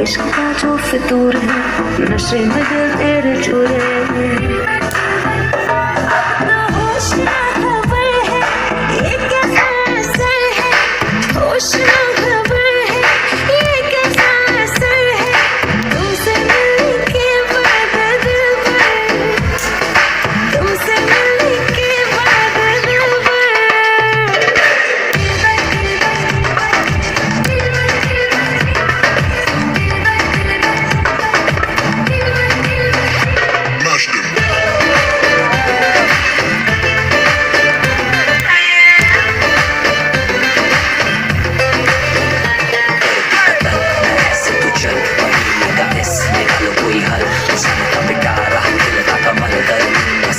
इश्क का जो फितूर है, नशे में दिल तेरे चूरे हैं। अब तो होश ना खबर है, ये कैसा असर है, होश ना खबर है, ये कैसा असर है, तुमसे मिलने के बाद दिल भर, तुमसे मिलने के बाद दिल भर।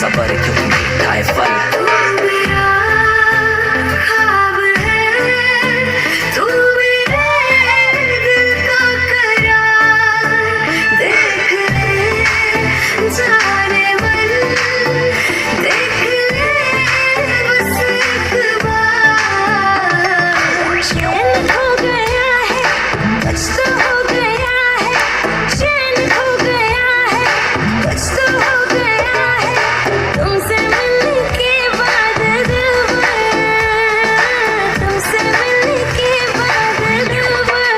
सबर क्यों मीठा है फल मेरा ख्वाब है, तू मेरे दिल का करार, देख ले जाने मन, देख ले बस एक बार। चैन खो गया है, कुछ तो हो गया है, चैन खो गया है, कुछ तो हो गया है, तुमसे मिलने के बाद दिल भर, तुमसे मिलने के बाद दिल भर।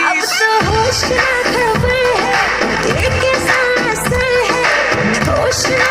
अब तो होश ना खबर है, ये कैसा असर है, होश ना